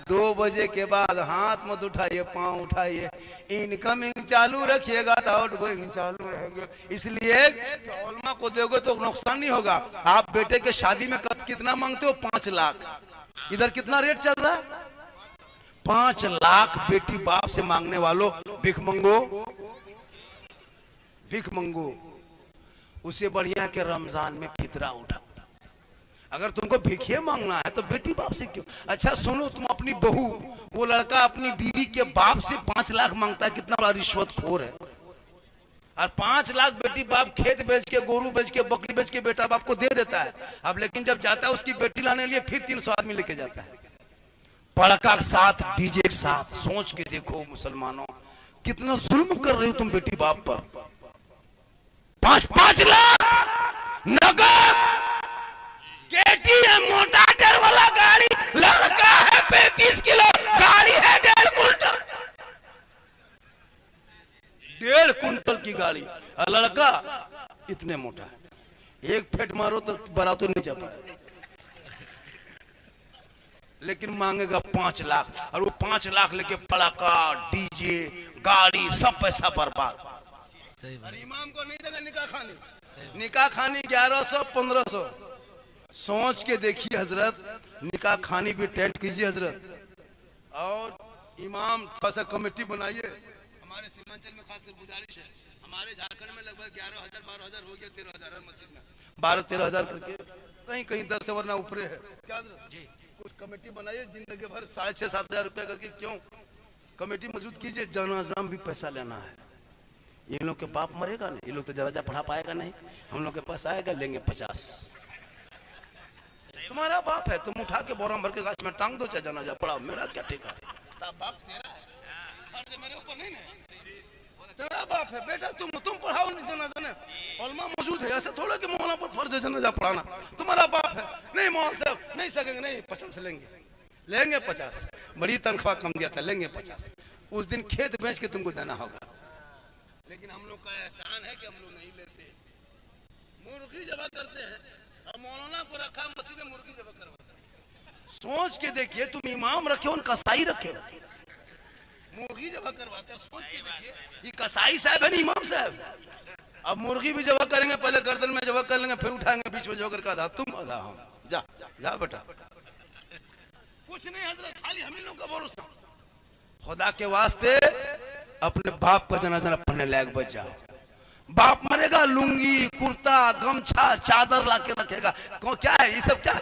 2 बजे के बाद हाथ मत उठाइए, पांव उठाइए। इनकमिंग चालू रखिएगा तो आउटगोइंग चालू रहेगा। इसलिए उलमा को दोगे तो नुकसान नहीं होगा। आप बेटे के शादी में कितना मांगते हो? 5 लाख। इधर कितना रेट चल रहा है? 5 लाख बेटी बाप से मांगने वालों, भिख मंगो, भिख मंगो। उसे बढ़िया के रमजान में फितरा उठा। अगर तुमको भिखिए मांगना है तो बेटी बाप से क्यों? अच्छा सुनो, तुम अपनी बहू, वो लड़का अपनी बीवी के बाप से 5 लाख मांगता है, कितना बड़ा रिश्वतखोर है। और 5 लाख बेटी बाप खेत बेच के, गोरू बेच के, बकरी बेच के बेटा बाप को दे देता है। अब लेकिन जब जाता है उसकी बेटी लाने के लिए फिर 300 आदमी लेके जाता है, पड़का के साथ, डीजे के साथ। सोच के देखो मुसलमानों, कितना जुल्म कर रहे हो तुम बेटी बाप पर। 5 लाख नगद, केटीएम मोटा टायर वाला गाड़ी, लड़का है 35 किलो, गाड़ी है 1.5 कुंटल, 1.5 कुंटल की गाड़ी, और लड़का इतने मोटा है, एक फेट मारो तो बड़ा तो नहीं चपा। लेकिन मांगेगा 5 लाख, और वो 5 लाख लेके पड़ाका, डीजे, गाड़ी, सब पैसा बर्बाद। और इमाम को नहीं देगा निकाह खानी, निकाह खानी 1100-1500। सोच के देखिए हजरत, निकाह खानी भी टेंट कीजिए हजरत, और इमाम थोड़ा सा कमेटी बनाइए। हमारे सीमांचल में खास गुजारिश है, हमारे झारखंड में लगभग 11,000 12,000 हो गया, 13,000 मस्जिद में 12-13,000 करके, कहीं कहीं 10 से वरना ऊपर है। क्या हजरत जी, कुछ कमेटी बनाइए, जिंदगी भर 6,500-7,000 रुपया करके क्यों कमेटी मौजूद कीजिए। जनाजा में भी पैसा लेना है। ये लोग के बाप मरेगा नहीं, ये लोग तो जनाजा पढ़ा पाएगा नहीं, हम लोग के पास आएगा, लेंगे 50। तुम्हारा बाप है, तुम उठा के बोरा भर के गाछ में टांग दो, चाहे जनाजा पढ़ाओ, मेरा क्या ठेका है? बाप तेरा है, फर्ज मेरे ऊपर नहीं है। तेरा बाप है बेटा, तुम पढ़ाओ नहीं जनाजा ने, उलमा मौजूद है। ऐसे थोड़ा कि मौलाना पर फर्ज है जनाजा पढ़ाना। तुम्हारा बाप है, नहीं मौलाना साहब नहीं सकेंगे, नहीं 50 लेंगे 50, बड़ी तनख्वाह कम दिया था, लेंगे 50। उस दिन खेत बेच के तुमको देना होगा। लेकिन हम लोग का एहसान है कि हम लोग नहीं लेते, मुर्गी जबा करते हैं, और मौलाना को रखा मस्जिद में मुर्गी जबा करवाता है। सोच के देखिए, तुम इमाम रखे हो, कसाई रखे हो, मुर्गी जबा करवाते हैं। सोच के देखिए, ये कसाई साहब है ना इमाम साहब। अब मुर्गी भी जबा करेंगे, पहले गर्दन में जबा कर लेंगे, फिर उठाएंगे बीच में जबा करके आधा तुम आधा हम। जा बेटा, कुछ नहीं हजरत, खाली हम ही लोग का भरोसा। खुदा के वास्ते अपने बाप का जनाजा पढ़ने लायक बच जाओ। बाप मरेगा, लुंगी, कुर्ता, गमछा, चादर लाके रखेगा। क्या है ये सब? क्या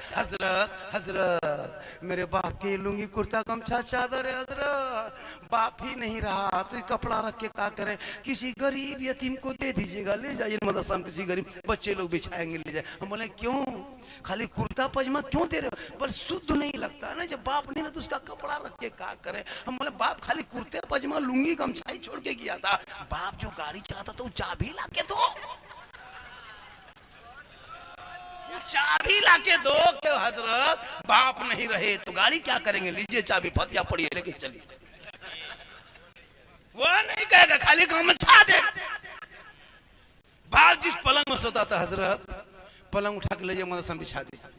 हजरत मेरे बाप के लुंगी, कुर्ता, गमछा, चादर है हजरत। बाप ही नहीं रहा तो कपड़ा रख के क्या करें? किसी गरीब यतीम को दे दीजिएगा, ले जाइए मदरसा में, किसी गरीब बच्चे लोग बिछाएंगे, ले जाए। हम बोले क्यों खाली कुर्ता पजामा क्यों दे रहे हो? पर शुद्ध नहीं लगता ना, जब बाप नहीं ना तो उसका कपड़ा रख के क्या करें? हम बोले बाप खाली कुर्ते पजामा, लुंगी, गमछा ही छोड़ के गया था। बाप जो गाड़ी चलाता था वो चाबी लाके दो। चाबी लाके दो कि हजरत बाप नहीं रहे तो गाड़ी क्या करेंगे, लीजिए चाबी, फतिया पड़ी है लेके चलिए। वो नहीं कहेगा, खाली गांव में छा दे। बाप जिस पलंग में सोता था हजरत, पलंग उठा के ले जाए मदरसा बिछा दीजिए।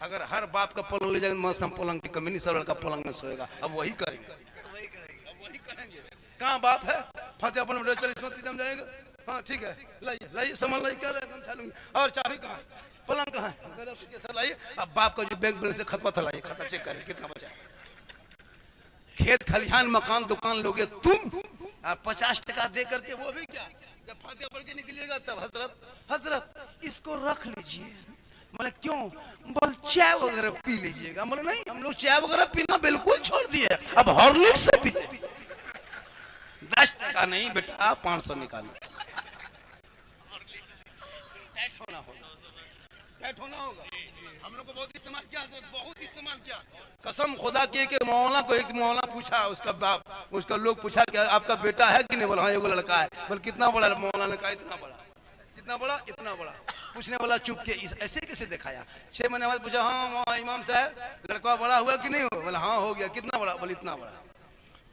अगर हर बाप का पलंग ले जाएंगे मदरसा, पलंग की कमी नहीं, सरल का पलंग में सोएगा। अब वही करेंगे, कहाँ बाप है, फतेह अपन चल इसमें जाएगा। हाँ ठीक है, लाइए लाइए सामान लाइए, क्या लाइए, और चाबी कहाँ है, पलंग कहाँ है, लाइए। अब बाप का जो बैंक बैलेंस से खतवा था लाइए, खाता चेक करें कितना बचा। खेत खलिहान मकान दुकान लोगे तुम, 50 टका दे करके, वो भी क्या, जब फातिहा पढ़ के निकलिएगा तब हजरत हजरत इसको रख लीजिए। बोले क्यों, बोल चाय वगैरह पी लीजिएगा। बोले नहीं, हम लोग चाय वगैरह पीना बिल्कुल छोड़ दिए, अब हॉर्लिक्स से पी। 10 टका नहीं बेटा, 500 निकालो। होना होगा, हम लोग को बहुत इस्तेमाल किया, बहुत इस्तेमाल किया। कसम खुदा की कि मौलाना को, एक मौलाना पूछा उसका बाप, उसका लोग पूछा कि आपका बेटा है कि नहीं, बोला हाँ एगो लड़का है। बोले कितना बड़ा, मौलाना ने कहा इतना बड़ा। कितना बड़ा, इतना बड़ा। पूछने वाला चुप के ऐसे कैसे दिखाया। 6 महीने बाद पूछा, हाँ इमाम साहब लड़का बड़ा हुआ कि नहीं हुआ, बोला हाँ हो गया। कितना बड़ा, बोले इतना बड़ा।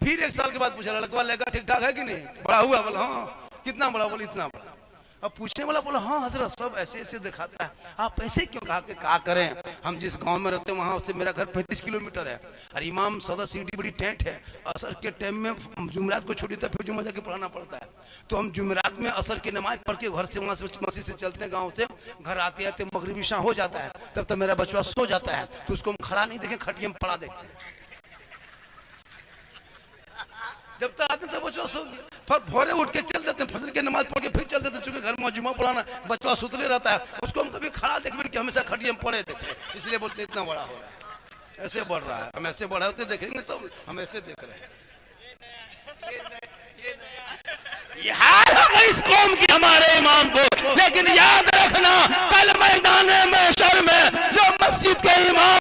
फिर 1 साल के बाद पूछा, लड़का लेगा ठीक ठाक है कि नहीं, बड़ा हुआ, बोला हाँ। कितना बड़ा, बोले इतना बड़ा। अब पूछने वाला बोला हाँ हजरत सब ऐसे ऐसे दिखाता है, आप ऐसे क्यों, कहा कि क्या करें, हम जिस गांव में रहते हैं वहां से मेरा घर 35 किलोमीटर है, और इमाम सदर सीढ़ी बड़ी टेंट है। असर के टाइम में जुमेरात को छोड़ी था, फिर जुम्मा जाके पढ़ाना पड़ता है। तो हम जुमेरात में असर की नमाज पढ़ के घर से, वहां से मस्जिद से चलते हैं, गाँव से घर आते आते मगरिबी शाम हो जाता है, तब तक मेरा बचवा सो जाता है। तो उसको हम खड़ा नहीं देखें, खटिया में पड़ा देखते हैं। जब तक आते थे बचवा सो गया, फिर भोरे उठ के चल देते हैं, फजर की नमाज पढ़ के फिर चल देते, चूंकि घर में जुम्मा पढ़ाना, बचवा सुतले रहता है, उसको हम कभी खड़ा देखेंगे कि हमेशा खटिया में पड़े देखे, इसलिए बोलते इतना बड़ा हो रहा है, ऐसे बढ़ रहा है। हम ऐसे बढ़ाते देखेंगे तो हम ऐसे देख रहे हैं। ये हाल है इस कौम की, हमारे इमाम को। लेकिन याद रखना, कल मैदान महशर में जो मस्जिद के इमाम